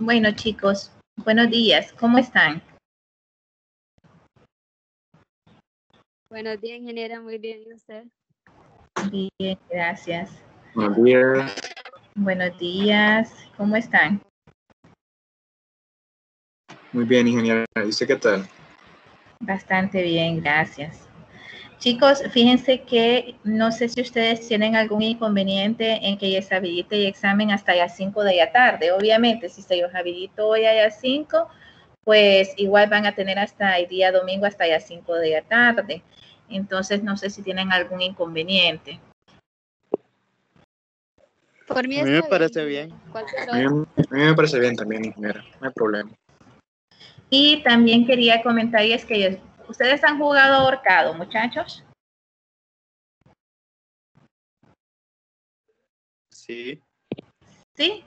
Bueno, chicos, buenos días. ¿Cómo están? Buenos días, ingeniera. Muy bien, ¿y usted? Bien, gracias. Buenos días. Buenos días. ¿Cómo están? Muy bien, ingeniera. ¿Y usted qué tal? Bastante bien, gracias. Chicos, fíjense que no sé si ustedes tienen algún inconveniente en que les habilite el examen hasta las 5 de la tarde. Obviamente, si se los habilito hoy a las 5, pues igual van a tener hasta el día domingo hasta las 5 de la tarde. Entonces, no sé si tienen algún inconveniente. Por mí A mí está me parece bien. bien. Cualquier A mí hora. me parece bien también, ingeniera. No hay problema. Y también quería comentarles que ustedes han jugado ahorcado, muchachos. Sí. ¿Sí?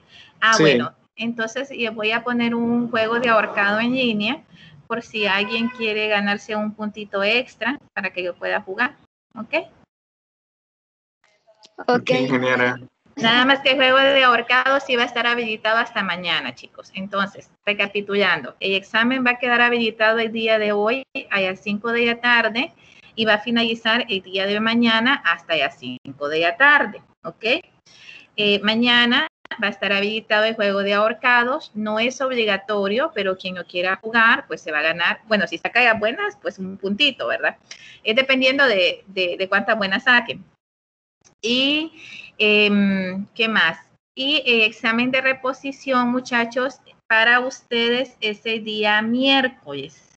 Sí. Bueno, entonces les voy a poner un juego de ahorcado en línea por si alguien quiere ganarse un puntito extra para que yo pueda jugar. ¿Ok? Ok. Ingeniera. Nada más que el juego de ahorcado sí va a estar habilitado hasta mañana, chicos. Entonces, recapitulando, el examen va a quedar habilitado el día de hoy a las 5 de la tarde y va a finalizar el día de mañana hasta las 5 de la tarde. ¿Ok? Mañana va a estar habilitado el juego de ahorcados. No es obligatorio, pero quien lo quiera jugar, pues se va a ganar. Bueno, si saca las buenas, pues un puntito, ¿verdad? Es dependiendo de cuántas buenas saquen. Y, ¿qué más? Y examen de reposición, muchachos, para ustedes es el día miércoles.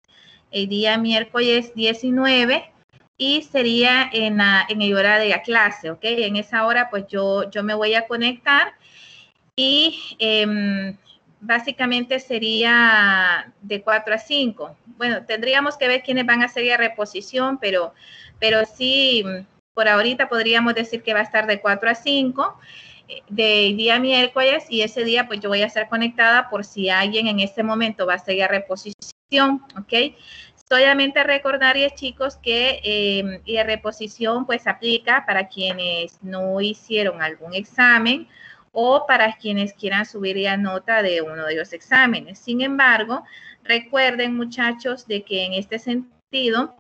El día miércoles 19 y sería en el hora de la clase, ¿ok? En esa hora, pues yo me voy a conectar y básicamente sería de 4 a 5. Bueno, tendríamos que ver quiénes van a hacer la reposición, pero sí, por ahorita podríamos decir que va a estar de 4 a 5 del día miércoles y ese día pues yo voy a estar conectada por si alguien en este momento va a hacer la reposición, ¿ok? Solamente recordarles, chicos, que la reposición pues aplica para quienes no hicieron algún examen o para quienes quieran subir la nota de uno de los exámenes. Sin embargo, recuerden, muchachos, de que en este sentido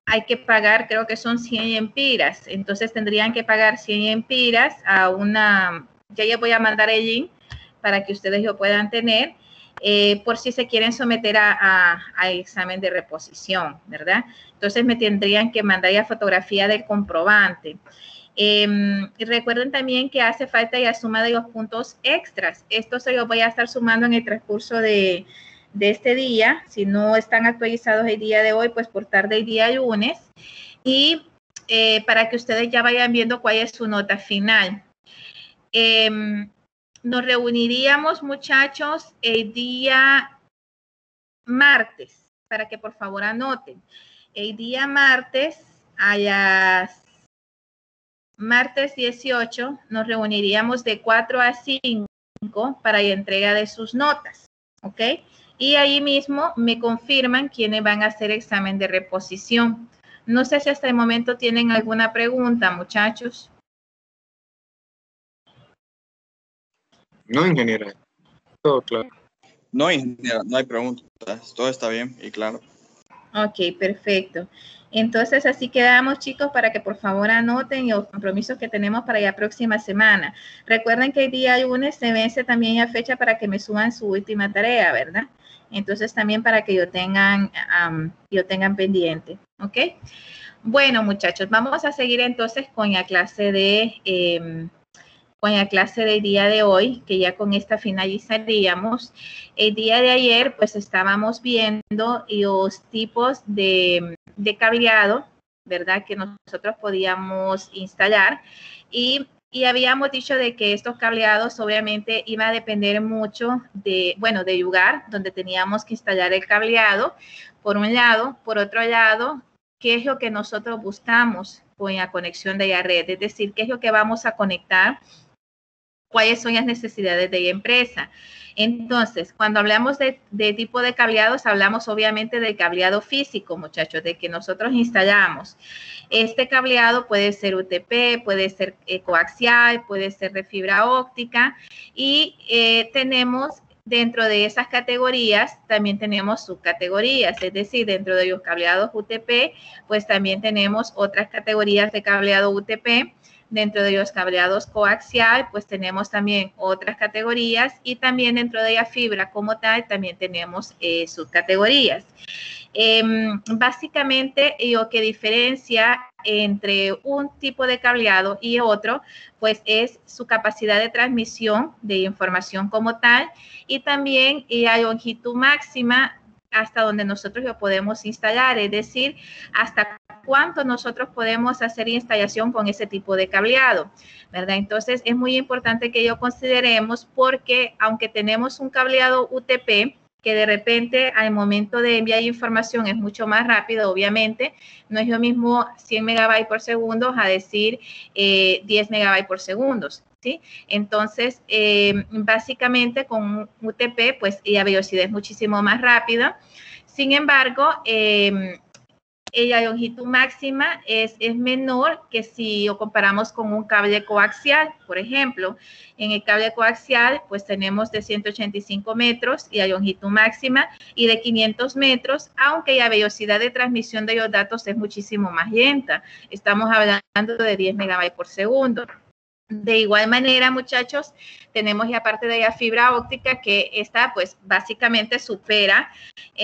hay que pagar, creo que son 100 empiras. Entonces tendrían que pagar 100 empiras a una, ya voy a mandar el link para que ustedes lo puedan tener. Por si se quieren someter a examen de reposición, ¿verdad? Entonces me tendrían que mandar la fotografía del comprobante. Y recuerden también que hace falta la suma de los puntos extras. Esto se los voy a estar sumando en el transcurso de este día. Si no están actualizados el día de hoy, pues por tarde el día lunes. Y para que ustedes ya vayan viendo cuál es su nota final. Nos reuniríamos, muchachos, el día martes, para que por favor anoten. El día martes a las martes 18 nos reuniríamos de 4 a 5 para la entrega de sus notas, ¿ok? Y ahí mismo me confirman quiénes van a hacer examen de reposición. No sé si hasta el momento tienen alguna pregunta, muchachos. No, ingeniera. Todo claro. No, ingeniera, no hay preguntas. Todo está bien y claro. Ok, perfecto. Entonces, así quedamos, chicos, para que por favor anoten los compromisos que tenemos para la próxima semana. Recuerden que el día lunes se vence también la fecha para que me suban su última tarea, ¿verdad? Entonces, también para que yo tengan pendiente, ¿ok? Bueno, muchachos, vamos a seguir entonces con la clase del día de hoy, que ya con esta finalizaríamos. El día de ayer, pues estábamos viendo los tipos de cableado, ¿verdad? Que nosotros podíamos instalar y habíamos dicho de que estos cableados obviamente iba a depender mucho del lugar donde teníamos que instalar el cableado, por un lado. Por otro lado, ¿qué es lo que nosotros buscamos con la conexión de la red? Es decir, ¿qué es lo que vamos a conectar cuáles son las necesidades de la empresa. Entonces, cuando hablamos de tipo de cableados, hablamos obviamente del cableado físico, muchachos, de que nosotros instalamos. Este cableado puede ser UTP, puede ser coaxial, puede ser de fibra óptica y tenemos dentro de esas categorías, también tenemos subcategorías, es decir, dentro de los cableados UTP, pues también tenemos otras categorías de cableado UTP. Dentro de los cableados coaxial, pues tenemos también otras categorías y también dentro de la fibra como tal, también tenemos subcategorías. Básicamente, lo que diferencia entre un tipo de cableado y otro, pues es su capacidad de transmisión de información como tal y también la longitud máxima hasta donde nosotros lo podemos instalar, es decir, hasta cuánto nosotros podemos hacer instalación con ese tipo de cableado, ¿verdad? Entonces, es muy importante que lo consideremos porque aunque tenemos un cableado UTP, que de repente al momento de enviar información es mucho más rápido, obviamente, no es lo mismo 100 megabytes por segundo a decir 10 megabytes por segundo, ¿sí? Entonces, básicamente con UTP, pues la velocidad es muchísimo más rápida. Sin embargo, la longitud máxima es menor que si lo comparamos con un cable coaxial. Por ejemplo, en el cable coaxial, pues tenemos de 185 metros y la longitud máxima y de 500 metros, aunque la velocidad de transmisión de los datos es muchísimo más lenta. Estamos hablando de 10 megabytes por segundo. De igual manera, muchachos, tenemos la parte de la fibra óptica que esta, pues, básicamente supera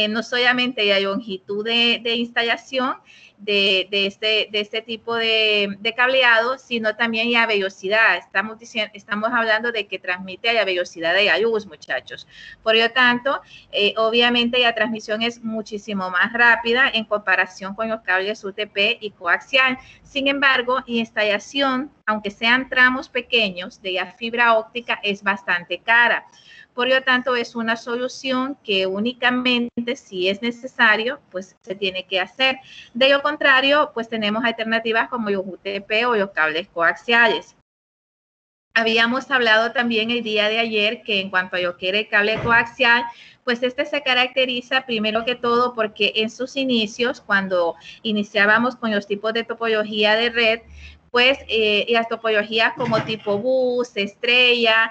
no solamente la longitud de instalación de este tipo de cableado, sino también la velocidad. Estamos hablando de que transmite a la velocidad de la luz, muchachos. Por lo tanto, obviamente la transmisión es muchísimo más rápida en comparación con los cables UTP y coaxial. Sin embargo, la instalación, aunque sean tramos pequeños de la fibra óptica, es bastante cara. Por lo tanto, es una solución que únicamente si es necesario, pues se tiene que hacer. De lo contrario, pues tenemos alternativas como los UTP o los cables coaxiales. Habíamos hablado también el día de ayer que en cuanto a lo que era el cable coaxial, pues este se caracteriza primero que todo porque en sus inicios, cuando iniciábamos con los tipos de topología de red, pues las topologías como tipo bus, estrella,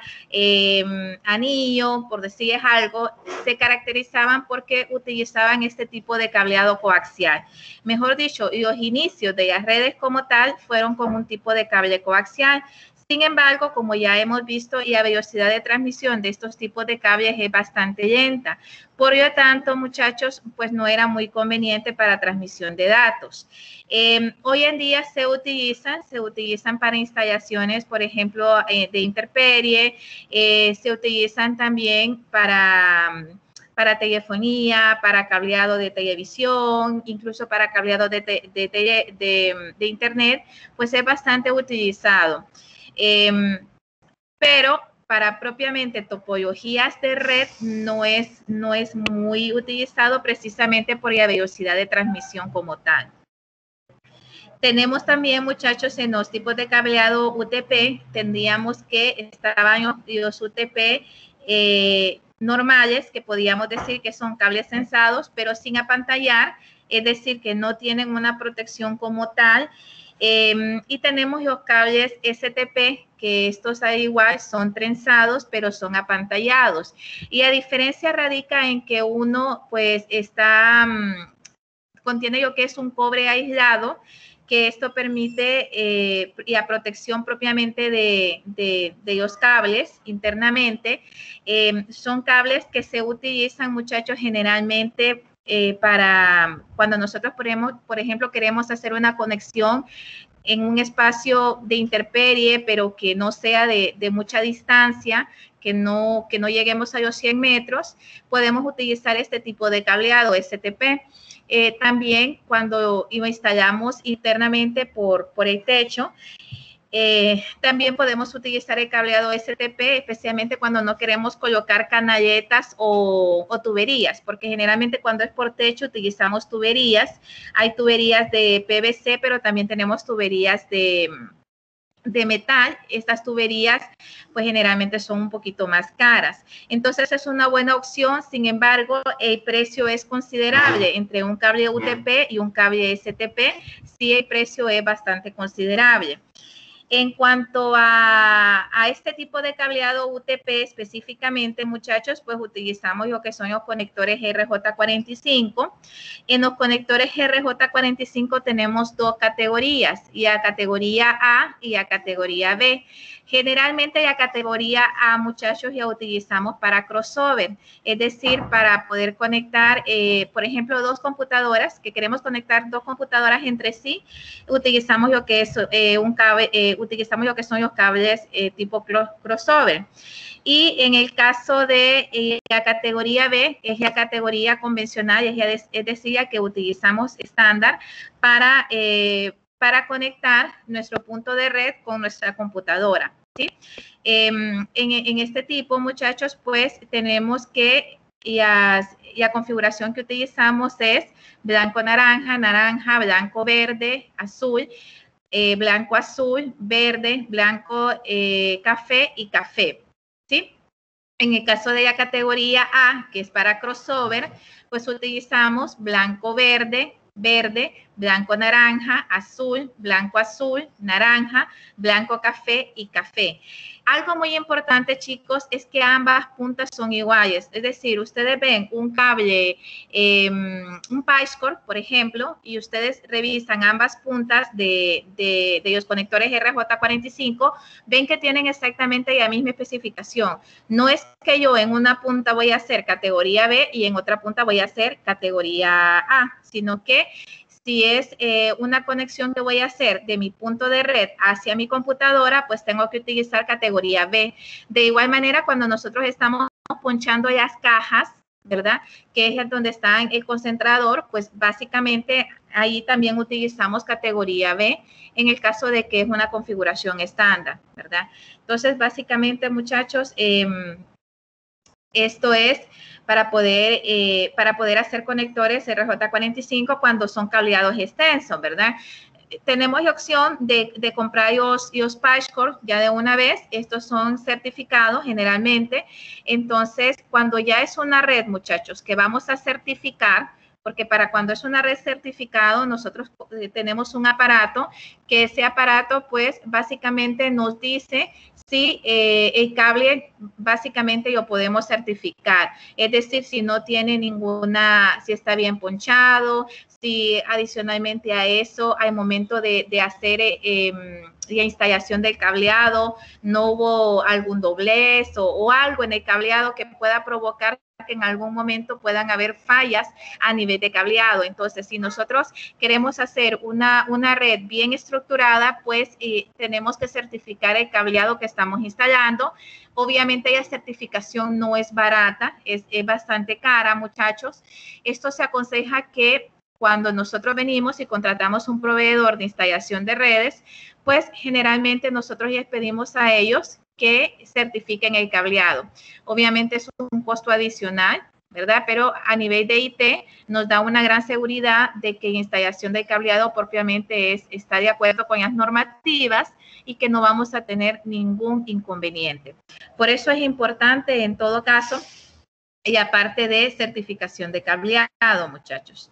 anillo, por decirles algo, se caracterizaban porque utilizaban este tipo de cableado coaxial. Mejor dicho, los inicios de las redes como tal fueron con un tipo de cable coaxial. Sin embargo, como ya hemos visto, la velocidad de transmisión de estos tipos de cables es bastante lenta. Por lo tanto, muchachos, pues no era muy conveniente para transmisión de datos. Hoy en día se utilizan para instalaciones, por ejemplo, de intemperie, se utilizan también para telefonía, para cableado de televisión, incluso para cableado de internet, pues es bastante utilizado. Pero para propiamente topologías de red no es muy utilizado precisamente por la velocidad de transmisión como tal. Tenemos también, muchachos, en los tipos de cableado UTP, tendríamos que estaban los UTP normales, que podríamos decir que son cables sensados, pero sin apantallar, es decir, que no tienen una protección como tal. Y tenemos los cables STP, que estos al igual son trenzados, pero son apantallados. Y la diferencia radica en que uno, pues, contiene lo que es un cobre aislado, que esto permite la protección propiamente de los cables internamente. Son cables que se utilizan, muchachos, generalmente para cuando nosotros, por ejemplo, queremos hacer una conexión en un espacio de intemperie, pero que no sea de mucha distancia, que no lleguemos a los 100 metros, podemos utilizar este tipo de cableado STP. También cuando lo instalamos internamente por el techo, también podemos utilizar el cableado STP, especialmente cuando no queremos colocar canaletas o tuberías, porque generalmente cuando es por techo utilizamos tuberías. Hay tuberías de PVC, pero también tenemos tuberías de de metal, estas tuberías pues generalmente son un poquito más caras. Entonces es una buena opción, sin embargo, el precio es considerable entre un cable UTP y un cable STP, sí el precio es bastante considerable. En cuanto a este tipo de cableado UTP específicamente, muchachos, pues utilizamos lo que son los conectores RJ45. En los conectores RJ45 tenemos dos categorías, y a categoría A y a categoría B. Generalmente la categoría A, muchachos, la utilizamos para crossover, es decir, para poder conectar, por ejemplo, dos computadoras, que queremos conectar dos computadoras entre sí, utilizamos lo que es un cable, utilizamos lo que son los cables tipo crossover. Y en el caso de la categoría B, es la categoría convencional, es decir, la que utilizamos estándar para conectar nuestro punto de red con nuestra computadora, ¿sí? En este tipo, muchachos, pues tenemos que la configuración que utilizamos es blanco-naranja, naranja, blanco-verde, azul, blanco-azul, verde, blanco-café y café, ¿sí? En el caso de la categoría A, que es para crossover, pues utilizamos blanco-verde, verde, blanco-naranja, azul, blanco-azul, naranja, blanco-café y café. Algo muy importante, chicos, es que ambas puntas son iguales. Es decir, ustedes ven un cable, un PipeCore, por ejemplo, y ustedes revisan ambas puntas de los conectores RJ45, ven que tienen exactamente la misma especificación. No es que yo en una punta voy a hacer categoría B y en otra punta voy a hacer categoría A, sino que si es una conexión que voy a hacer de mi punto de red hacia mi computadora, pues tengo que utilizar categoría B. De igual manera, cuando nosotros estamos ponchando las cajas, ¿verdad? Que es donde está el concentrador, pues básicamente ahí también utilizamos categoría B en el caso de que es una configuración estándar, ¿verdad? Entonces, básicamente, muchachos, esto es para poder hacer conectores RJ45 cuando son cableados extensos, ¿verdad? Tenemos la opción de comprar los PipeCore ya de una vez. Estos son certificados generalmente. Entonces, cuando ya es una red, muchachos, que vamos a certificar, porque para cuando es una red certificado, nosotros tenemos un aparato, que ese aparato, pues, básicamente nos dice si el cable básicamente lo podemos certificar. Es decir, si no tiene si está bien ponchado, si adicionalmente a eso, al momento de hacer la instalación del cableado, no hubo algún doblez o algo en el cableado que pueda provocar que en algún momento puedan haber fallas a nivel de cableado. Entonces, si nosotros queremos hacer una red bien estructurada, pues tenemos que certificar el cableado que estamos instalando. Obviamente la certificación no es barata, es bastante cara, muchachos. Esto se aconseja que cuando nosotros venimos y contratamos un proveedor de instalación de redes, pues generalmente nosotros les pedimos a ellos que certifiquen el cableado. Obviamente es un costo adicional, ¿verdad? Pero a nivel de IT nos da una gran seguridad de que la instalación del cableado propiamente está de acuerdo con las normativas y que no vamos a tener ningún inconveniente. Por eso es importante en todo caso, y aparte de certificación de cableado, muchachos.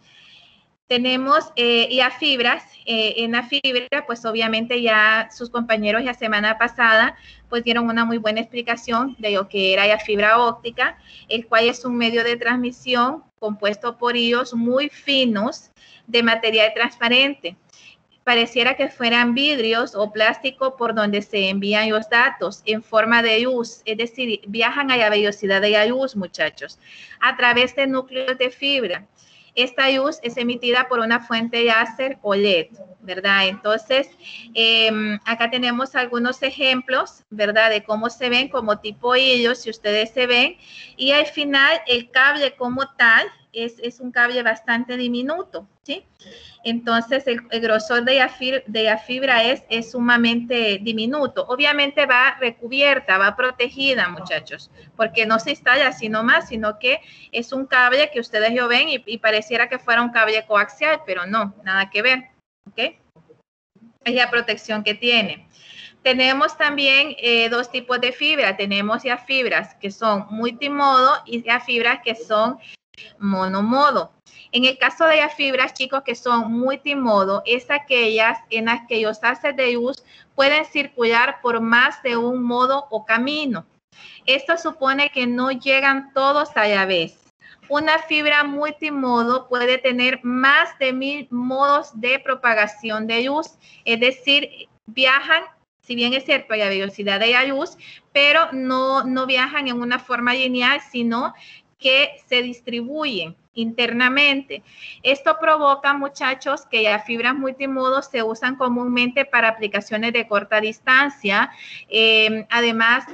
Tenemos ya fibras. En la fibra, pues obviamente ya sus compañeros la semana pasada pues dieron una muy buena explicación de lo que era la fibra óptica, el cual es un medio de transmisión compuesto por hilos muy finos de material transparente. Pareciera que fueran vidrios o plástico por donde se envían los datos en forma de luz, es decir, viajan a la velocidad de la luz, muchachos, a través de núcleos de fibra. Esta luz es emitida por una fuente láser o LED, ¿verdad? Entonces, acá tenemos algunos ejemplos, ¿verdad? De cómo se ven como tipo hilos, si ustedes se ven. Y al final, el cable como tal es un cable bastante diminuto, ¿sí? Entonces, el grosor de la fibra es sumamente diminuto. Obviamente va recubierta, va protegida, muchachos, porque no se instala así nomás, sino que es un cable que ustedes lo ven y pareciera que fuera un cable coaxial, pero no, nada que ver, ¿ok? Es la protección que tiene. Tenemos también dos tipos de fibra. Tenemos ya fibras que son multimodo y ya fibras que son monomodo. En el caso de las fibras, chicos, que son multimodo, es aquellas en las que los haces de luz pueden circular por más de un modo o camino. Esto supone que no llegan todos a la vez. Una fibra multimodo puede tener más de 1000 modos de propagación de luz, es decir, viajan, si bien es cierto, a la velocidad de la luz, pero no viajan en una forma lineal, sino que se distribuyen internamente. Esto provoca, muchachos, que las fibras multimodo se usan comúnmente para aplicaciones de corta distancia. Además,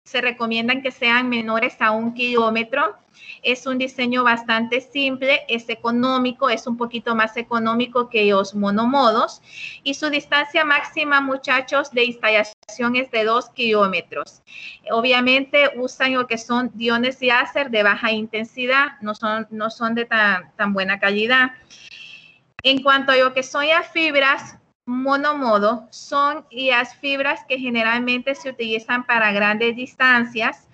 se recomiendan que sean menores a 1 kilómetro. Es un diseño bastante simple, es económico, es un poquito más económico que los monomodos. Y su distancia máxima, muchachos, de instalación es de 2 kilómetros. Obviamente usan lo que son iones láser de baja intensidad, no son de tan buena calidad. En cuanto a lo que son las fibras monomodo, son las fibras que generalmente se utilizan para grandes distancias.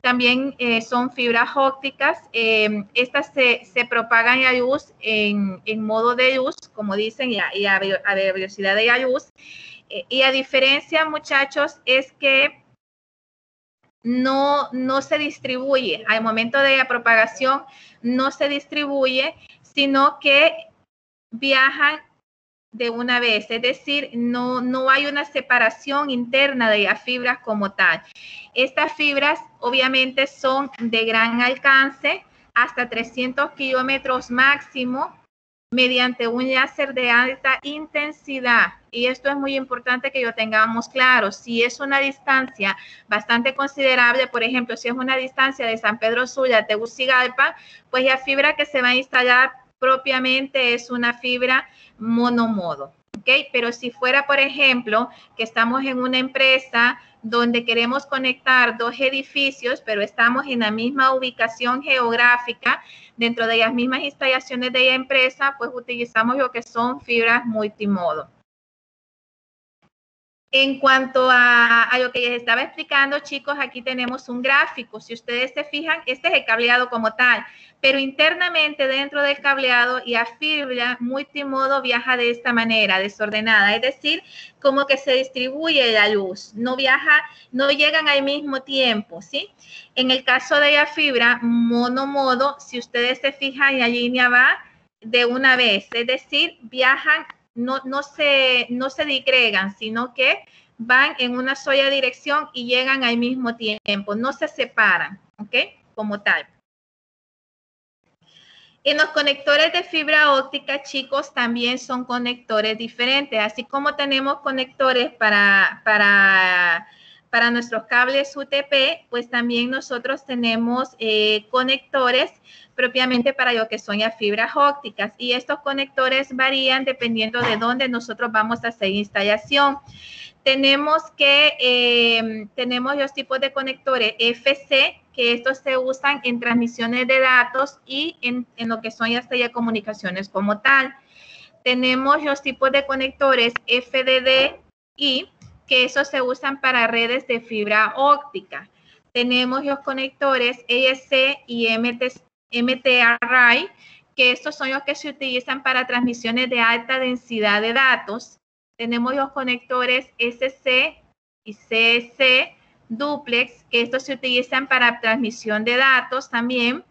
También son fibras ópticas. Estas se propagan la luz en modo de luz, como dicen, y a velocidad de la luz. Y la diferencia, muchachos, es que no se distribuye. Al momento de la propagación no se distribuye, sino que viajan de una vez, es decir, no hay una separación interna de las fibras como tal. Estas fibras obviamente son de gran alcance, hasta 300 kilómetros máximo, mediante un láser de alta intensidad. Y esto es muy importante que lo tengamos claro. Si es una distancia bastante considerable, por ejemplo, si es una distancia de San Pedro Sula a Tegucigalpa, pues la fibra que se va a instalar propiamente es una fibra monomodo, ¿ok? Pero si fuera, por ejemplo, que estamos en una empresa donde queremos conectar dos edificios, pero estamos en la misma ubicación geográfica, dentro de las mismas instalaciones de la empresa, pues utilizamos lo que son fibras multimodo. En cuanto a lo que les estaba explicando, chicos, aquí tenemos un gráfico. Si ustedes se fijan, este es el cableado como tal, pero internamente dentro del cableado la fibra multimodo viaja de esta manera, desordenada, es decir, como que se distribuye la luz, no llegan al mismo tiempo, ¿sí? En el caso de la fibra monomodo, si ustedes se fijan, la línea va de una vez, es decir, viajan. No se disgregan, sino que van en una sola dirección y llegan al mismo tiempo, no se separan, ¿ok? Como tal. En los conectores de fibra óptica, chicos, también son conectores diferentes, así como tenemos conectores para nuestros cables UTP, pues también nosotros tenemos conectores propiamente para lo que son las fibras ópticas, y estos conectores varían dependiendo de dónde nosotros vamos a hacer instalación. Tenemos los tipos de conectores FC, que estos se usan en transmisiones de datos y en lo que son las telecomunicaciones como tal. Tenemos los tipos de conectores FDD-I, que esos se usan para redes de fibra óptica. Tenemos los conectores ESC y MT-Array, que estos son los que se utilizan para transmisiones de alta densidad de datos. Tenemos los conectores SC y CSC duplex, que estos se utilizan para transmisión de datos también.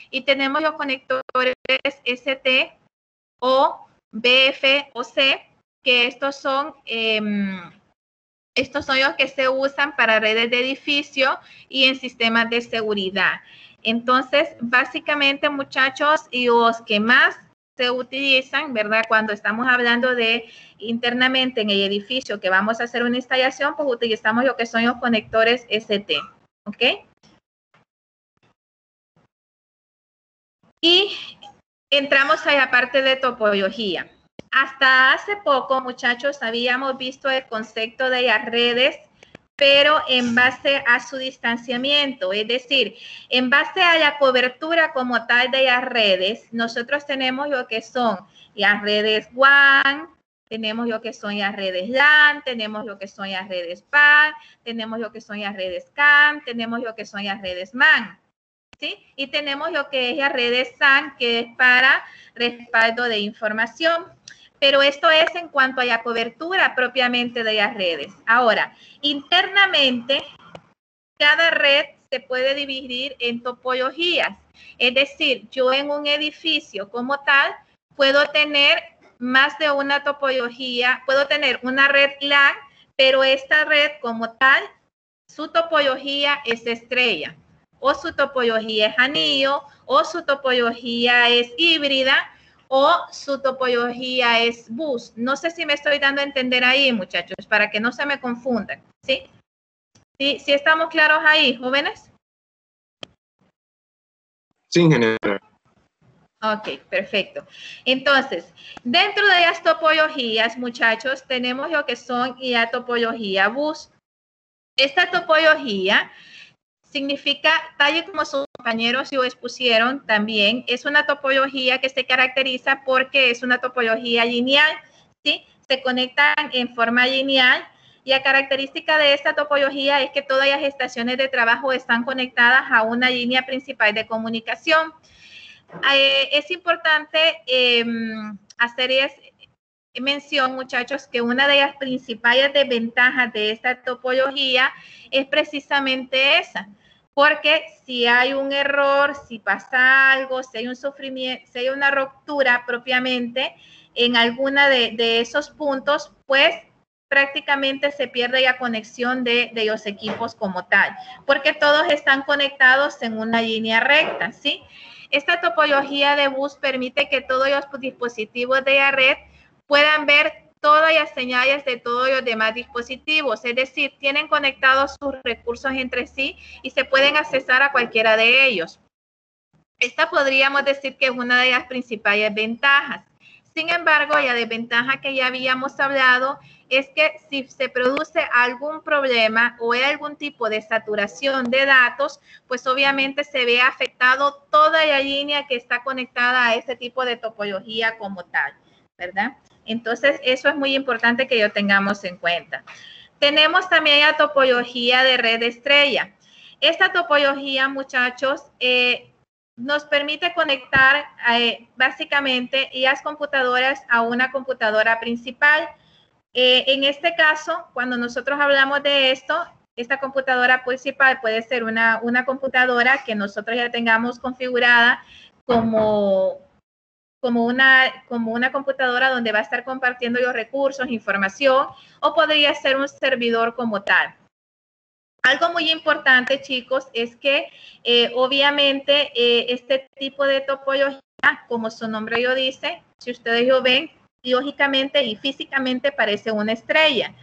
Y tenemos los conectores ST o BF o C, que estos son los que se usan para redes de edificio y en sistemas de seguridad. Entonces, básicamente, muchachos, y los que más se utilizan, ¿verdad? Cuando estamos hablando de internamente en el edificio que vamos a hacer una instalación, pues utilizamos lo que son los conectores ST, ¿ok? Y entramos a la parte de topología. Hasta hace poco, muchachos, habíamos visto el concepto de las redes, pero en base a su distanciamiento, es decir, en base a la cobertura como tal de las redes, nosotros tenemos lo que son las redes WAN, Tenemos lo que son las redes LAN, tenemos lo que son las redes PAN, tenemos lo que son las redes CAN, tenemos lo que son las redes MAN, ¿sí? Y tenemos lo que es las redes SAN, que es para respaldo de información. Pero esto es en cuanto a la cobertura propiamente de las redes. Ahora, internamente, cada red se puede dividir en topologías. Es decir, yo en un edificio como tal puedo tener más de una topología, puedo tener una red LAN, pero esta red como tal, su topología es estrella, o su topología es anillo, o su topología es híbrida, o su topología es bus. No sé si me estoy dando a entender ahí, muchachos, para que no se me confundan, ¿sí? ¿Sí estamos claros ahí, jóvenes? Sí, ingeniera. Ok, perfecto. Entonces, dentro de las topologías, muchachos, tenemos lo que son la topología bus. Esta topología significa, tal y como sus compañeros lo expusieron también, es una topología que se caracteriza porque es una topología lineal, ¿sí? Se conectan en forma lineal. Y la característica de esta topología es que todas las estaciones de trabajo están conectadas a una línea principal de comunicación. Es importante hacer mención, muchachos, que una de las principales desventajas de esta topología es precisamente esa, porque si hay un error, si pasa algo, si hay un sufrimiento, si hay una ruptura propiamente en alguna de esos puntos, pues prácticamente se pierde la conexión de los equipos como tal, porque todos están conectados en una línea recta, ¿sí? Esta topología de bus permite que todos los dispositivos de la red puedan ver todas las señales de todos los demás dispositivos, es decir, tienen conectados sus recursos entre sí y se pueden accesar a cualquiera de ellos. Esta podríamos decir que es una de las principales ventajas. Sin embargo, la desventaja que ya habíamos hablado es que si se produce algún problema o hay algún tipo de saturación de datos, pues obviamente se ve afectado toda la línea que está conectada a ese tipo de topología como tal, ¿verdad? Entonces, eso es muy importante que lo tengamos en cuenta. Tenemos también la topología de red estrella. Esta topología, muchachos, nos permite conectar básicamente las computadoras a una computadora principal. En este caso, cuando nosotros hablamos de esto, esta computadora principal puede ser una computadora que nosotros ya tengamos configurada como una computadora donde va a estar compartiendo los recursos, información, o podría ser un servidor como tal. Algo muy importante, chicos, es que obviamente este tipo de topología, como su nombre lo dice, si ustedes lo ven, lógicamente y físicamente parece una estrella.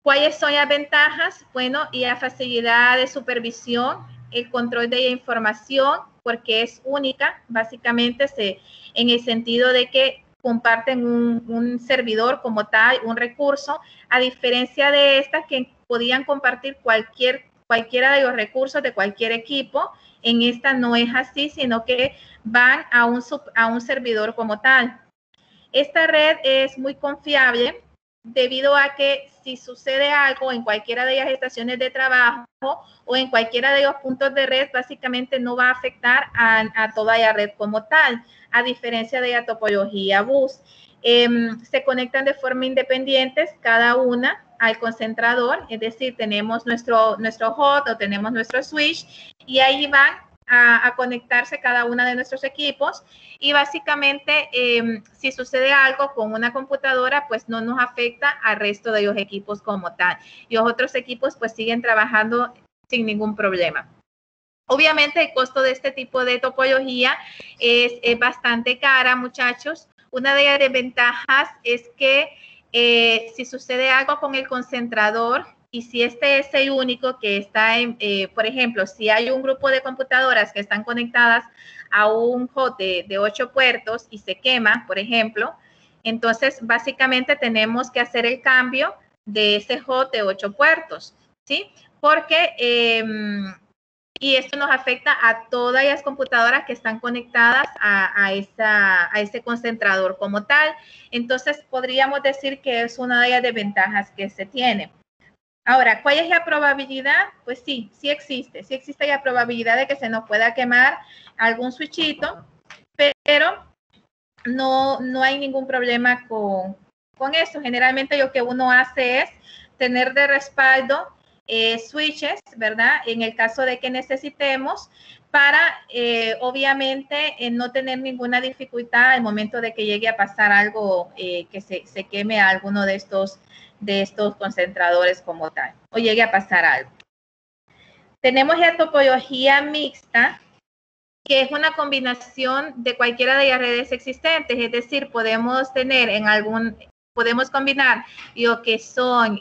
¿Cuáles son las ventajas? Bueno, y la facilidad de supervisión, el control de la información, porque es única, básicamente en el sentido de que comparten un servidor como tal, un recurso, a diferencia de estas que podían compartir cualquiera de los recursos de cualquier equipo. En esta no es así, sino que van a un servidor como tal. Esta red es muy confiable debido a que si sucede algo en cualquiera de las estaciones de trabajo o en cualquiera de los puntos de red, básicamente no va a afectar a toda la red como tal, a diferencia de la topología bus. Se conectan de forma independiente cada una al concentrador, es decir, tenemos nuestro hot o tenemos nuestro switch y ahí van a conectarse cada una de nuestros equipos y básicamente si sucede algo con una computadora pues no nos afecta al resto de los equipos como tal. Y los otros equipos pues siguen trabajando sin ningún problema. Obviamente el costo de este tipo de topología es bastante cara, muchachos. Una de las desventajas es que si sucede algo con el concentrador, y si este es el único que está por ejemplo, si hay un grupo de computadoras que están conectadas a un hot de 8 puertos y se quema, por ejemplo, entonces básicamente tenemos que hacer el cambio de ese hot de 8 puertos, ¿sí? Porque y esto nos afecta a todas las computadoras que están conectadas a ese concentrador como tal. Entonces, podríamos decir que es una de las desventajas que se tiene. Ahora, ¿cuál es la probabilidad? Pues sí existe la probabilidad de que se nos pueda quemar algún switchito, pero no hay ningún problema con eso. Generalmente lo que uno hace es tener de respaldo switches, ¿verdad? En el caso de que necesitemos para, obviamente, no tener ninguna dificultad al momento de que llegue a pasar algo que se queme a alguno de estos concentradores como tal, o llegue a pasar algo. Tenemos la topología mixta, que es una combinación de cualquiera de las redes existentes, es decir, podemos combinar lo que son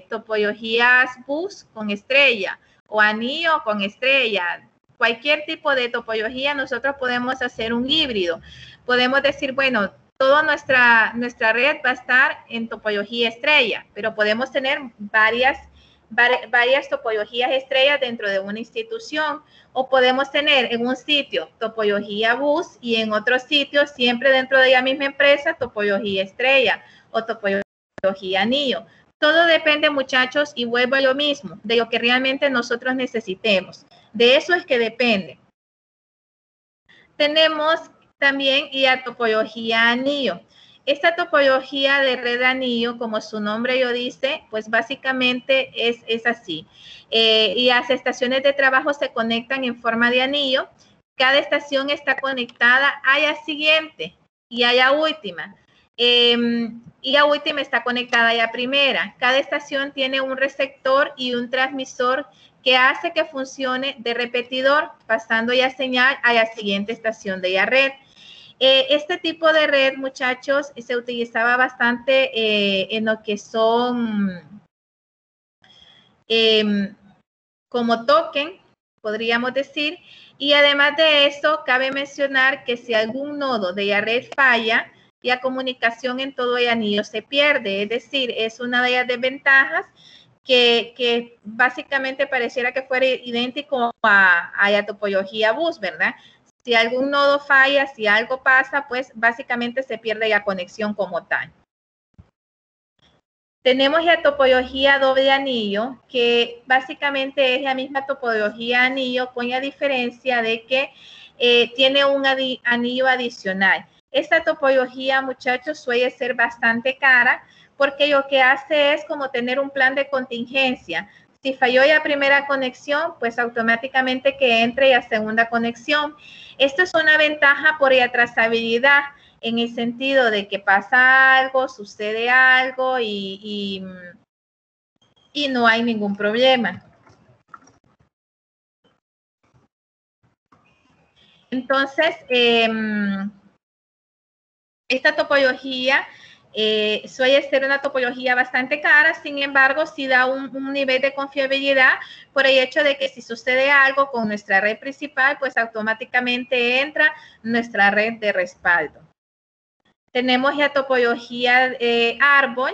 topologías bus con estrella o anillo con estrella. Cualquier tipo de topología nosotros podemos hacer un híbrido. Podemos decir, bueno, toda nuestra red va a estar en topología estrella, pero podemos tener varias topologías estrellas dentro de una institución, o podemos tener en un sitio topología bus y en otro sitio, siempre dentro de la misma empresa, topología estrella o topología anillo. Todo depende, muchachos, y vuelvo a lo mismo, de lo que realmente nosotros necesitemos. De eso es que depende. Tenemos también la topología anillo. Esta topología de red anillo, como su nombre lo dice, pues básicamente es así. Y las estaciones de trabajo se conectan en forma de anillo. Cada estación está conectada a la siguiente y a la última. Y la última está conectada a la primera. Cada estación tiene un receptor y un transmisor que hace que funcione de repetidor, pasando la señal a la siguiente estación de la red. Este tipo de red, muchachos, se utilizaba bastante en lo que son como token, podríamos decir. Y además de eso, cabe mencionar que si algún nodo de la red falla, la comunicación en todo el anillo se pierde. Es decir, es una de las desventajas que básicamente pareciera que fuera idéntico a la topología bus, ¿verdad? Si algún nodo falla, si algo pasa, pues básicamente se pierde la conexión como tal. Tenemos la topología doble anillo, que básicamente es la misma topología anillo, con la diferencia de que tiene un anillo adicional. Esta topología, muchachos, suele ser bastante cara, porque lo que hace es como tener un plan de contingencia. Si falló la primera conexión, pues automáticamente que entre la segunda conexión. Esto es una ventaja por la trazabilidad, en el sentido de que pasa algo, sucede algo y no hay ningún problema. Entonces, esta topología suele ser una topología bastante cara, sin embargo, sí da un nivel de confiabilidad por el hecho de que si sucede algo con nuestra red principal, pues automáticamente entra nuestra red de respaldo. Tenemos la topología árbol.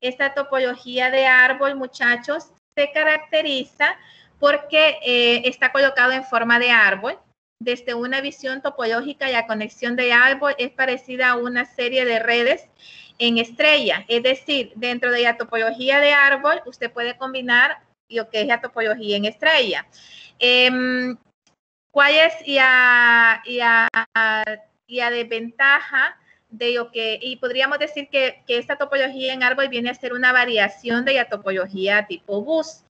Esta topología de árbol, muchachos, se caracteriza porque está colocado en forma de árbol. Desde una visión topológica, la conexión de árbol es parecida a una serie de redes en estrella. Es decir, dentro de la topología de árbol, usted puede combinar lo que es la topología en estrella. ¿Cuál es la desventaja de lo que, y podríamos decir que esta topología en árbol viene a ser una variación de la topología tipo bus?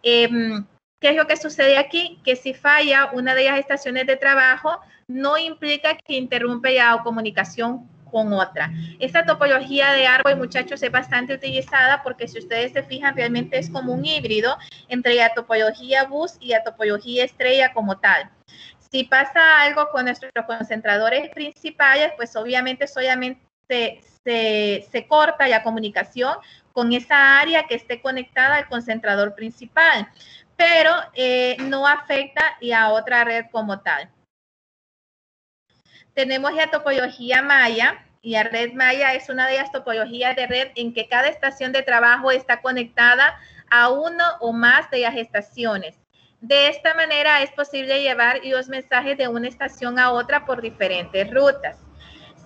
¿Qué es lo que sucede aquí? Que si falla una de las estaciones de trabajo, no implica que interrumpe la comunicación con otra. Esta topología de árbol, muchachos, es bastante utilizada porque si ustedes se fijan, realmente es como un híbrido entre la topología bus y la topología estrella como tal. Si pasa algo con nuestros concentradores principales, pues obviamente solamente se corta la comunicación con esa área que esté conectada al concentrador principal, pero no afecta a otra red como tal. Tenemos la topología maya, y la red maya es una de las topologías de red en que cada estación de trabajo está conectada a uno o más de las estaciones. De esta manera es posible llevar los mensajes de una estación a otra por diferentes rutas.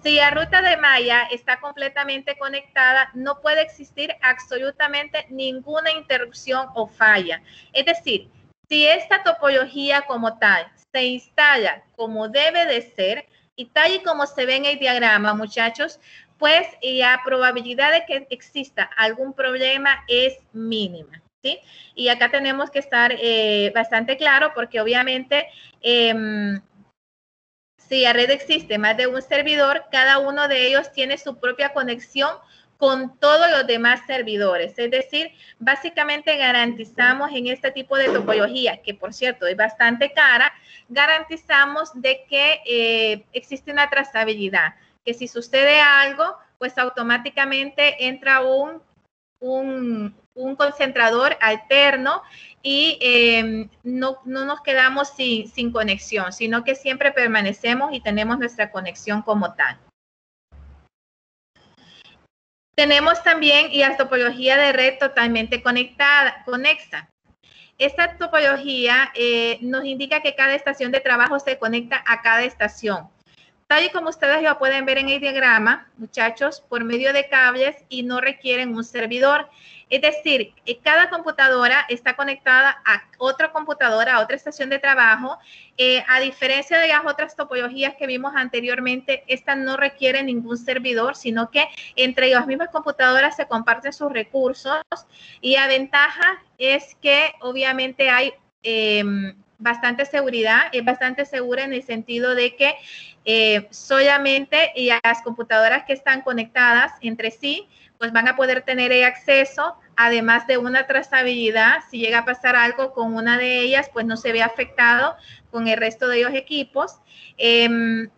Si la ruta de malla está completamente conectada, no puede existir absolutamente ninguna interrupción o falla. Es decir, si esta topología como tal se instala como debe de ser y tal y como se ve en el diagrama, muchachos, pues la probabilidad de que exista algún problema es mínima, ¿sí? Y acá tenemos que estar bastante claro porque obviamente si la red existe más de un servidor, cada uno de ellos tiene su propia conexión con todos los demás servidores. Es decir, básicamente garantizamos en este tipo de topología, que por cierto es bastante cara, garantizamos de que existe una trazabilidad, que si sucede algo, pues automáticamente entra un concentrador alterno y no nos quedamos sin conexión, sino que siempre permanecemos y tenemos nuestra conexión como tal. Tenemos también la topología de red totalmente conexa. Esta topología nos indica que cada estación de trabajo se conecta a cada estación. Tal y como ustedes lo pueden ver en el diagrama, muchachos, por medio de cables y no requieren un servidor. Es decir, cada computadora está conectada a otra computadora, a otra estación de trabajo. A diferencia de las otras topologías que vimos anteriormente, esta no requiere ningún servidor, sino que entre las mismas computadoras se comparten sus recursos. Y la ventaja es que obviamente hay bastante seguridad, es bastante segura en el sentido de que solamente las computadoras que están conectadas entre sí, pues van a poder tener acceso, además de una trazabilidad. Si llega a pasar algo con una de ellas, pues no se ve afectado con el resto de los equipos. Sin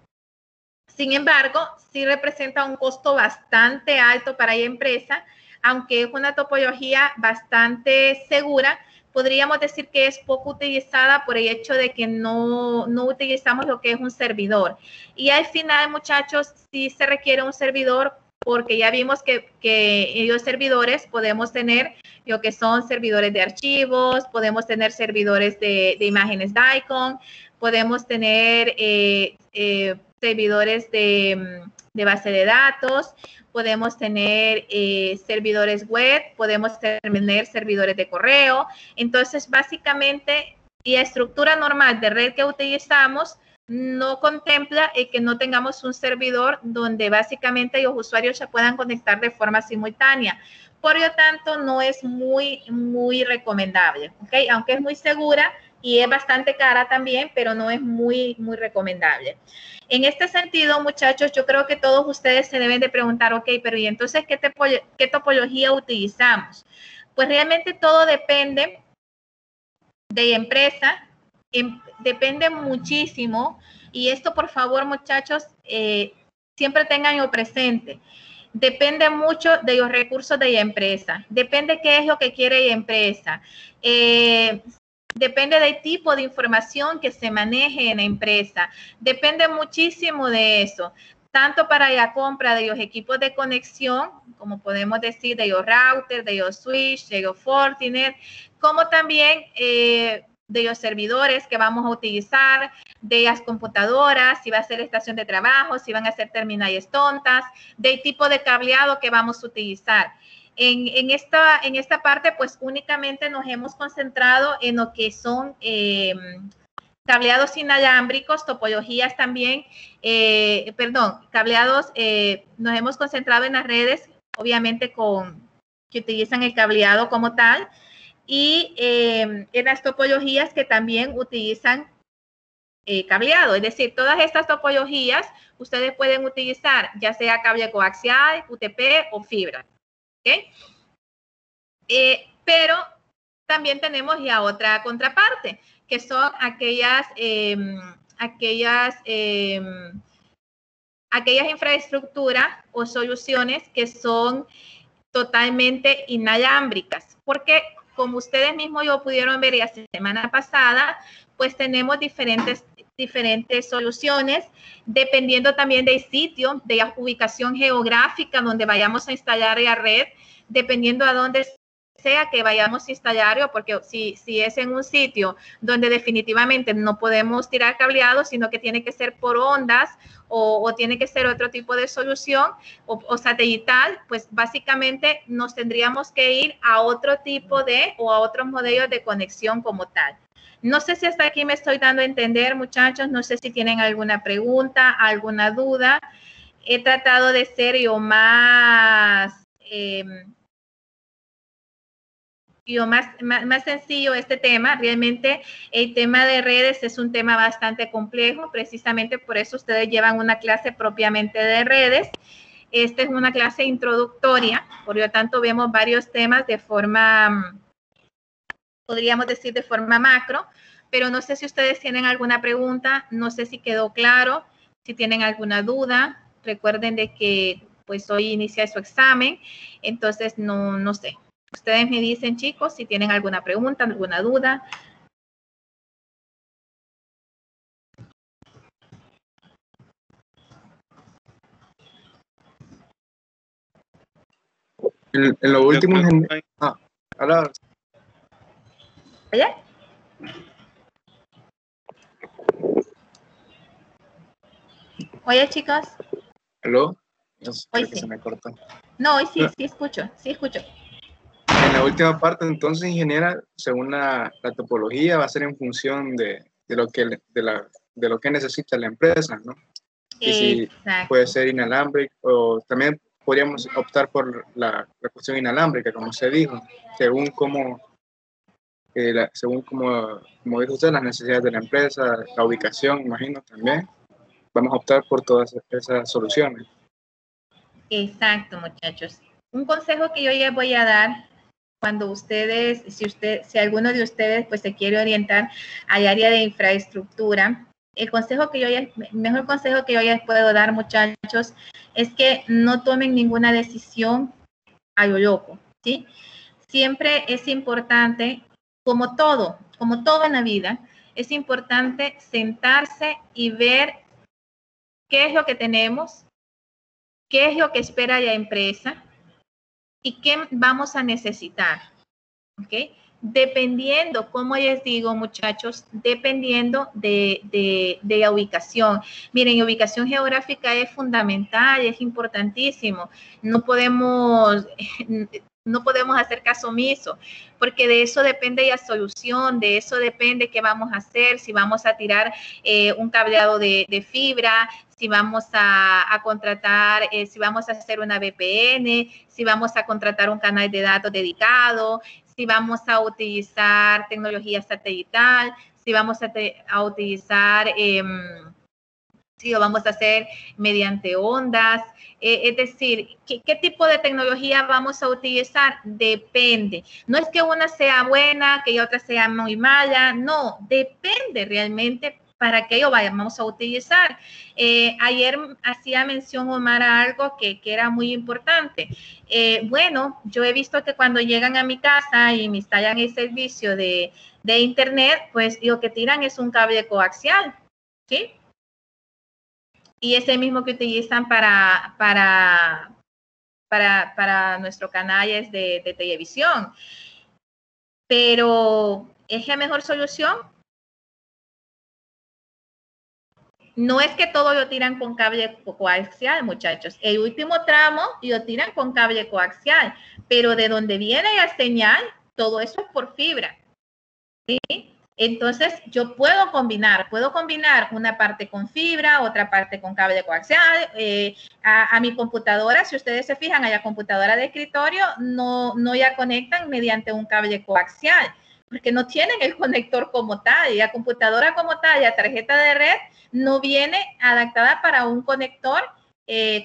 embargo, sí representa un costo bastante alto para la empresa, aunque es una topología bastante segura. Podríamos decir que es poco utilizada por el hecho de que no utilizamos lo que es un servidor. Y al final, muchachos, sí se requiere un servidor porque ya vimos que en los servidores podemos tener lo que son servidores de archivos, podemos tener servidores de imágenes DICOM, podemos tener servidores de base de datos, podemos tener servidores web, podemos tener servidores de correo. Entonces, básicamente, la estructura normal de red que utilizamos no contempla que no tengamos un servidor donde básicamente los usuarios se puedan conectar de forma simultánea. Por lo tanto, no es muy recomendable, ¿ok? Aunque es muy segura y es bastante cara también, pero no es muy recomendable. En este sentido, muchachos, yo creo que todos ustedes se deben de preguntar, ok, pero ¿y entonces qué topología utilizamos? Pues realmente todo depende de la empresa, depende muchísimo, y esto por favor, muchachos, siempre tenganlo presente. Depende mucho de los recursos de la empresa, depende qué es lo que quiere la empresa. Depende del tipo de información que se maneje en la empresa. Depende muchísimo de eso, tanto para la compra de los equipos de conexión, como podemos decir, de los routers, de los switch, de los Fortinet, como también de los servidores que vamos a utilizar, de las computadoras, si va a ser estación de trabajo, si van a ser terminales tontas, del tipo de cableado que vamos a utilizar. En esta parte, pues únicamente nos hemos concentrado en lo que son cableados inalámbricos, topologías también, cableados, nos hemos concentrado en las redes, obviamente que utilizan el cableado como tal, y en las topologías que también utilizan cableado. Es decir, todas estas topologías ustedes pueden utilizar, ya sea cable coaxial, UTP o fibra. ¿Okay? Pero también tenemos la otra contraparte, que son aquellas infraestructuras o soluciones que son totalmente inalámbricas, porque como ustedes mismos lo pudieron ver la semana pasada, pues tenemos diferentes soluciones, dependiendo también del sitio, de la ubicación geográfica donde vayamos a instalar la red, dependiendo a dónde sea que vayamos a instalar, porque si es en un sitio donde definitivamente no podemos tirar cableado, sino que tiene que ser por ondas o tiene que ser otro tipo de solución o satelital, pues básicamente nos tendríamos que ir a otro tipo o a otros modelos de conexión como tal. No sé si hasta aquí me estoy dando a entender, muchachos. No sé si tienen alguna pregunta, alguna duda. He tratado de ser yo más sencillo este tema. Realmente el tema de redes es un tema bastante complejo, precisamente por eso ustedes llevan una clase propiamente de redes. Esta es una clase introductoria, por lo tanto vemos varios temas de forma, podríamos decir de forma macro, pero no sé si ustedes tienen alguna pregunta, no sé si quedó claro, si tienen alguna duda. Recuerden de que pues hoy inicia su examen, entonces no sé. Ustedes me dicen, chicos, si tienen alguna pregunta, alguna duda. En lo último, ahora. ¿Oye? Oye, chicos. ¿Aló? No sé, Hoy creo que sí. se me cortó. No, hoy sí escucho, sí escucho. En la última parte, entonces, ingeniera, según la topología, va a ser en función de lo que necesita la empresa, ¿no? Y si Exacto. puede ser inalámbrico, o también podríamos optar por la cuestión inalámbrica, como se dijo, según como dijo usted, las necesidades de la empresa, la ubicación, imagino también, vamos a optar por todas esas soluciones. Exacto, muchachos. Un consejo que yo les voy a dar cuando ustedes, si alguno de ustedes pues se quiere orientar al área de infraestructura, el mejor consejo que yo les puedo dar, muchachos, es que no tomen ninguna decisión a lo loco, ¿sí? Siempre es importante, como todo en la vida, es importante sentarse y ver qué es lo que tenemos, qué es lo que espera la empresa y qué vamos a necesitar, ¿ok? Dependiendo, como les digo, muchachos, dependiendo de la ubicación. Miren, ubicación geográfica es fundamental, es importantísimo. No podemos hacer caso omiso, porque de eso depende la solución, de eso depende qué vamos a hacer, si vamos a tirar un cableado de fibra, si vamos a contratar, si vamos a hacer una VPN, si vamos a contratar un canal de datos dedicado, si vamos a utilizar tecnología satelital, si vamos a utilizar, si lo vamos a hacer mediante ondas. Es decir, ¿qué tipo de tecnología vamos a utilizar? Depende. No es que una sea buena, que otra sea muy mala, no, depende realmente para qué lo vamos a utilizar. Ayer hacía mención Omar a algo que era muy importante. Bueno, yo he visto que cuando llegan a mi casa y me instalan el servicio de internet, pues lo que tiran es un cable coaxial, ¿sí? Y es el mismo que utilizan para nuestros canales de televisión. Pero, ¿es la mejor solución? No es que todo lo tiran con cable coaxial, muchachos. El último tramo lo tiran con cable coaxial, pero de donde viene la señal, todo eso es por fibra, ¿sí? Entonces, yo puedo combinar una parte con fibra, otra parte con cable coaxial. A mi computadora, si ustedes se fijan, a la computadora de escritorio no ya conectan mediante un cable coaxial, porque no tienen el conector como tal. Y la computadora como tal, la tarjeta de red, no viene adaptada para un conector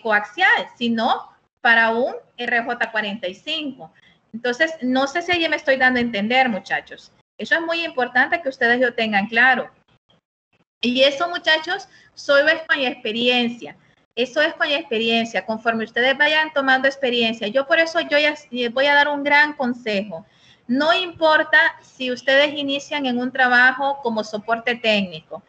coaxial, sino para un RJ45. Entonces, no sé si ya me estoy dando a entender, muchachos. Eso es muy importante que ustedes lo tengan claro. Y eso, muchachos, solo es con la experiencia. Eso es con la experiencia. Conforme ustedes vayan tomando experiencia. Yo por eso yo ya les voy a dar un gran consejo. No importa si ustedes inician en un trabajo como soporte técnico.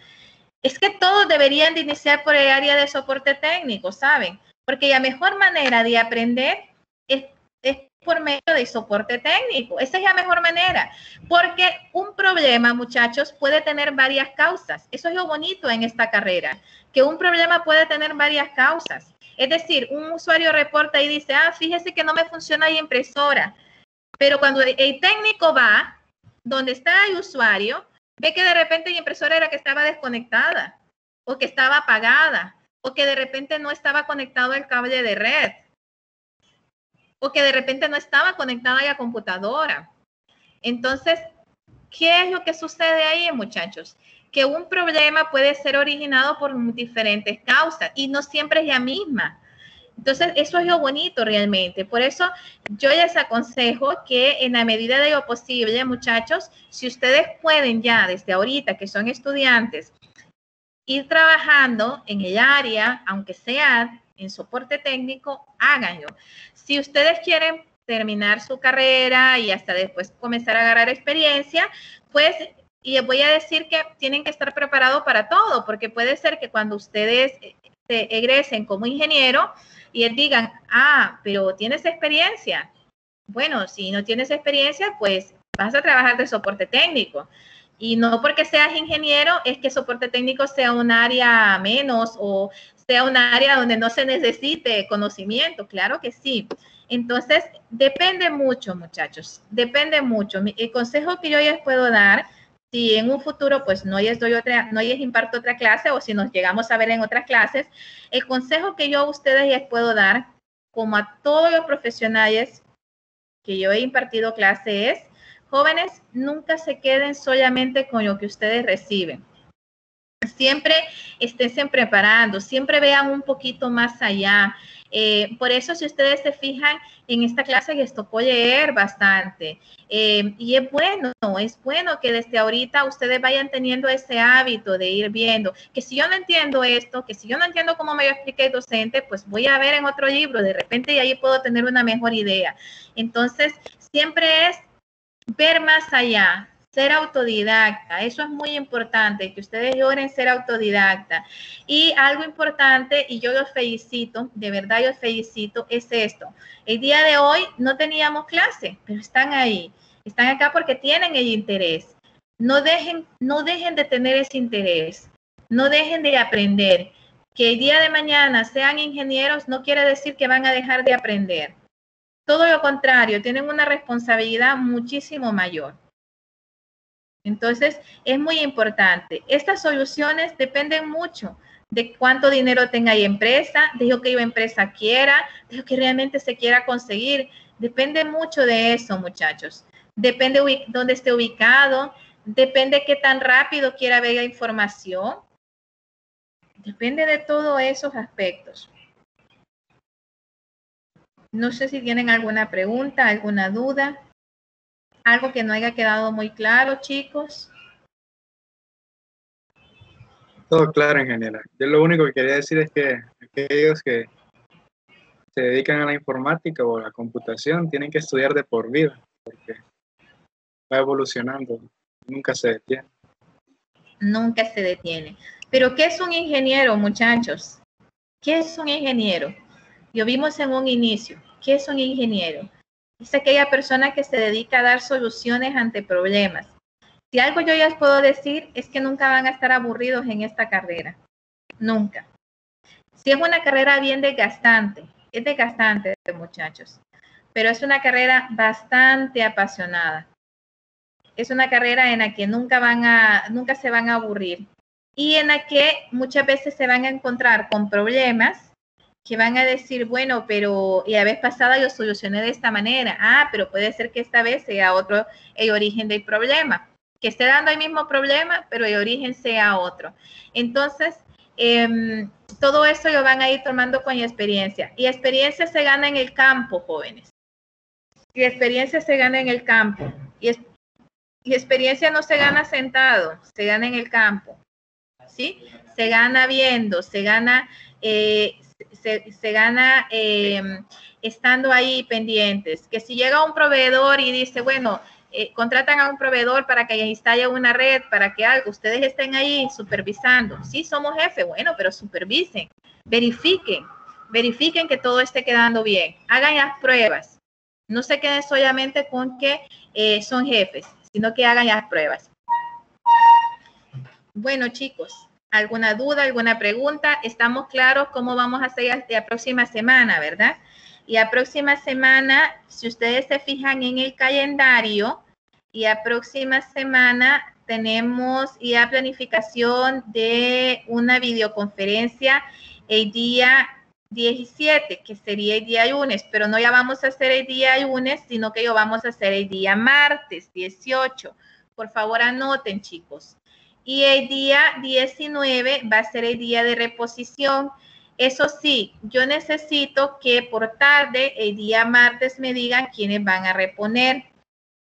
Es que todos deberían de iniciar por el área de soporte técnico, ¿saben? Porque la mejor manera de aprender es por medio de soporte técnico. Esa es la mejor manera, porque un problema, muchachos, puede tener varias causas. Eso es lo bonito en esta carrera, que un problema puede tener varias causas. Es decir, un usuario reporta y dice, fíjese que no me funciona la impresora, pero cuando el técnico va donde está el usuario, ve que de repente la impresora era que estaba desconectada, o que estaba apagada, o que de repente no estaba conectado el cable de red, o que de repente no estaba conectada a la computadora. Entonces, ¿qué es lo que sucede ahí, muchachos? Que un problema puede ser originado por diferentes causas y no siempre es la misma. Entonces, eso es lo bonito realmente. Por eso, yo les aconsejo que en la medida de lo posible, muchachos, si ustedes pueden ya desde ahorita, que son estudiantes, ir trabajando en el área, aunque sea en soporte técnico, háganlo. Si ustedes quieren terminar su carrera y hasta después comenzar a agarrar experiencia, pues, y les voy a decir que tienen que estar preparados para todo, porque puede ser que cuando ustedes se egresen como ingeniero y les digan, pero ¿tienes experiencia? Bueno, si no tienes experiencia, pues vas a trabajar de soporte técnico. Y no porque seas ingeniero es que soporte técnico sea un área menos o sea un área donde no se necesite conocimiento. Claro que sí. Entonces, depende mucho, muchachos. Depende mucho. El consejo que yo les puedo dar, si en un futuro pues no les imparto otra clase o si nos llegamos a ver en otras clases, el consejo que yo a ustedes les puedo dar, como a todos los profesionales que yo he impartido clase, es: jóvenes, nunca se queden solamente con lo que ustedes reciben. Siempre esténse preparando, siempre vean un poquito más allá. Por eso, si ustedes se fijan, en esta clase les tocó leer bastante. Y es bueno que desde ahorita ustedes vayan teniendo ese hábito de ir viendo que si yo no entiendo esto, que si yo no entiendo cómo me lo explica el docente, pues voy a ver en otro libro, de repente y ahí puedo tener una mejor idea. Entonces, siempre es ver más allá, ser autodidacta. Eso es muy importante, que ustedes logren ser autodidacta. Y algo importante, y yo los felicito, de verdad los felicito, es esto. El día de hoy no teníamos clase, pero están ahí. Están acá porque tienen el interés. No dejen de tener ese interés. No dejen de aprender. Que el día de mañana sean ingenieros no quiere decir que van a dejar de aprender. Todo lo contrario, tienen una responsabilidad muchísimo mayor. Entonces, es muy importante. Estas soluciones dependen mucho de cuánto dinero tenga la empresa, de lo que la empresa quiera, de lo que realmente se quiera conseguir. Depende mucho de eso, muchachos. Depende de dónde esté ubicado, depende qué tan rápido quiera ver la información. Depende de todos esos aspectos. No sé si tienen alguna pregunta, alguna duda, algo que no haya quedado muy claro, chicos. Todo claro en general. Yo lo único que quería decir es que aquellos que se dedican a la informática o a la computación tienen que estudiar de por vida, porque va evolucionando, nunca se detiene. Nunca se detiene. Pero, ¿qué es un ingeniero, muchachos? ¿Qué es un ingeniero? Lo vimos en un inicio. ¿Qué es un ingeniero? Es aquella persona que se dedica a dar soluciones ante problemas. Si algo yo ya les puedo decir es que nunca van a estar aburridos en esta carrera. Nunca. Si es una carrera bien desgastante, es desgastante, muchachos, pero es una carrera bastante apasionada. Es una carrera en la que nunca se van a aburrir y en la que muchas veces se van a encontrar con problemas que van a decir, bueno, pero la vez pasada yo solucioné de esta manera. Pero puede ser que esta vez sea otro el origen del problema, que esté dando el mismo problema, pero el origen sea otro. Entonces, todo eso lo van a ir tomando con experiencia. Y experiencia se gana en el campo, jóvenes. Y experiencia se gana en el campo. Y experiencia no se gana sentado, se gana en el campo, ¿sí? Se gana viendo, se gana, estando ahí pendientes. Que si llega un proveedor y dice, bueno, contratan a un proveedor para que instale una red, para que algo, ustedes estén ahí supervisando. Sí, somos jefe, bueno, pero supervisen, verifiquen que todo esté quedando bien, hagan las pruebas. No se queden solamente con que son jefes, sino que hagan las pruebas. Bueno, chicos, ¿alguna duda, alguna pregunta? Estamos claros cómo vamos a hacer la próxima semana, ¿verdad? Y la próxima semana, si ustedes se fijan en el calendario, y la próxima semana tenemos ya planificación de una videoconferencia el día 17, que sería el día lunes, pero no ya vamos a hacer el día lunes, sino que lo vamos a hacer el día martes 18. Por favor, anoten, chicos. Y el día 19 va a ser el día de reposición. Eso sí, yo necesito que por tarde, el día martes, me digan quiénes van a reponer.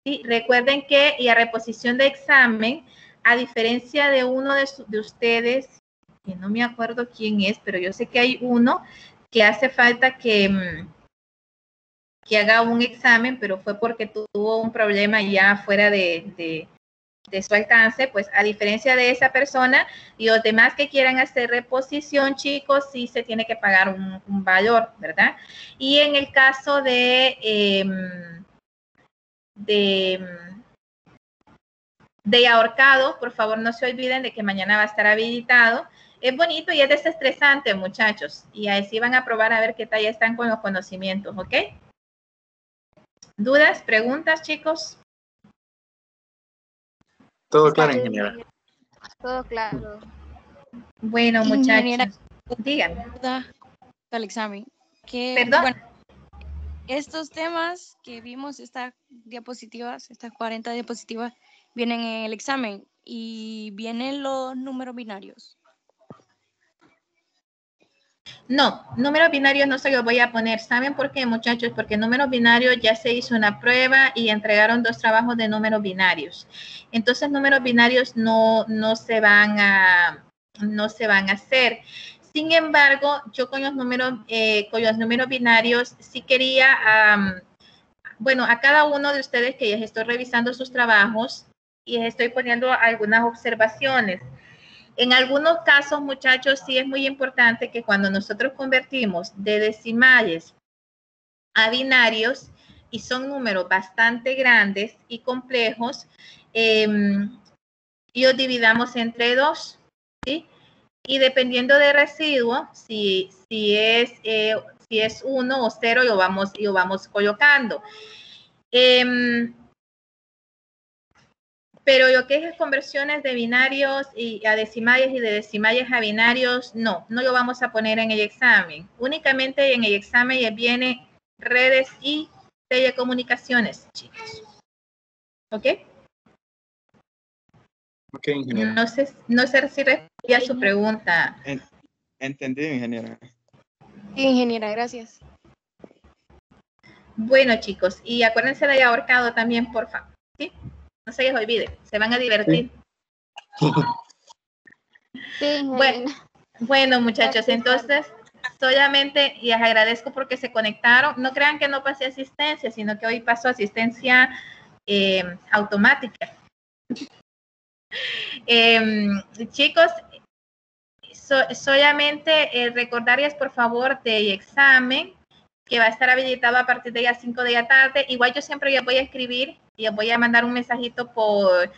¿Sí? Recuerden que la reposición de examen, a diferencia de uno de ustedes, que no me acuerdo quién es, pero yo sé que hay uno que hace falta que haga un examen, pero fue porque tuvo un problema ya fuera de su alcance. Pues a diferencia de esa persona y los demás que quieran hacer reposición, chicos, sí se tiene que pagar un valor, ¿verdad? Y en el caso de ahorcado, por favor no se olviden de que mañana va a estar habilitado. Es bonito y es desestresante, muchachos, y así van a probar a ver qué tal están con los conocimientos, ¿ok? ¿Dudas, preguntas, chicos? Todo claro, ingeniera. Todo claro. Bueno, Ingeniera, muchachos, díganme. Al examen. ¿Perdón? Bueno, estos temas que vimos, estas diapositivas, estas 40 diapositivas, vienen en el examen y vienen los números binarios. No, números binarios no se los voy a poner. ¿Saben por qué, muchachos? Porque números binarios ya se hizo una prueba y entregaron 2 trabajos de números binarios. Entonces, números binarios no se van a hacer. Sin embargo, yo con los números binarios sí quería, bueno, a cada uno de ustedes que ya estoy revisando sus trabajos y estoy poniendo algunas observaciones. En algunos casos, muchachos, sí es muy importante que cuando nosotros convertimos de decimales a binarios, y son números bastante grandes y complejos, y los dividamos entre 2, ¿sí? Y dependiendo del residuo, si es 1 o 0, lo vamos colocando. Pero lo que es conversiones de binarios a decimales y de decimales a binarios, no lo vamos a poner en el examen. Únicamente en el examen viene redes y telecomunicaciones, chicos. ¿Ok? Ok, ingeniera. No sé si respondí a su pregunta. Entendido, ingeniera. Sí, ingeniera, gracias. Bueno, chicos, y acuérdense de ahorcado también, por favor. ¿Sí? No se les olvide, se van a divertir. Sí, Bueno, muchachos, entonces solamente les agradezco porque se conectaron. No crean que no pasé asistencia, sino que hoy pasó asistencia automática. Chicos, solamente recordarles por favor del examen que va a estar habilitado a partir de las 5 de la tarde. Igual yo siempre les voy a escribir y les voy a mandar un mensajito por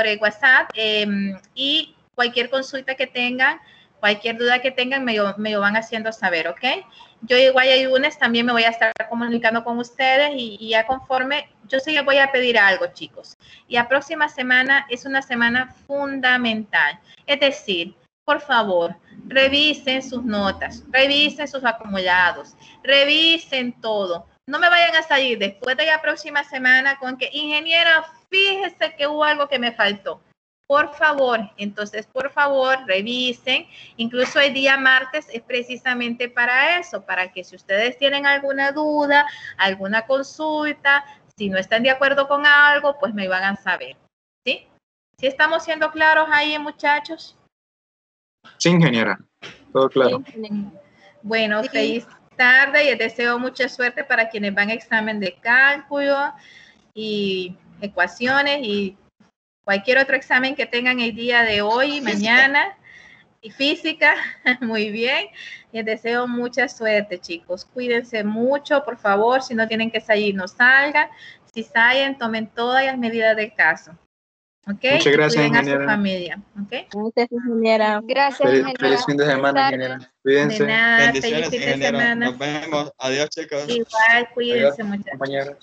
el WhatsApp, y cualquier consulta que tengan, cualquier duda que tengan, me lo van haciendo saber, ¿ok? Yo igual el lunes también me voy a estar comunicando con ustedes y ya conforme, yo sí les voy a pedir algo, chicos. Y la próxima semana es una semana fundamental. Es decir, por favor, revisen sus notas, revisen sus acumulados, revisen todo. No me vayan a salir después de la próxima semana con que, ingeniera, fíjese que hubo algo que me faltó. Por favor, entonces, por favor, revisen. Incluso el día martes es precisamente para eso, para que si ustedes tienen alguna duda, alguna consulta, si no están de acuerdo con algo, pues me van a saber. ¿Sí? ¿Sí estamos siendo claros ahí, muchachos? Sí, ingeniera. Todo claro. Bueno, feliz tarde y les deseo mucha suerte para quienes van a examen de cálculo y ecuaciones y cualquier otro examen que tengan el día de hoy y mañana. y física. Muy bien. Les deseo mucha suerte, chicos. Cuídense mucho, por favor. Si no tienen que salir, no salgan. Si salen, tomen todas las medidas del caso. ¿Ok? Muchas gracias, y cuiden a su ingeniera. familia. ¿Ok? Gracias, ingeniera. Gracias, Feliz ingeniera. fin de semana, Buenas ingeniera. tardes. Cuídense. De nada. Feliz Bendiciones, fin de ingeniero. semana. Nos vemos. Adiós, chicos. Igual, Adiós, cuídense, muchachos. compañeros.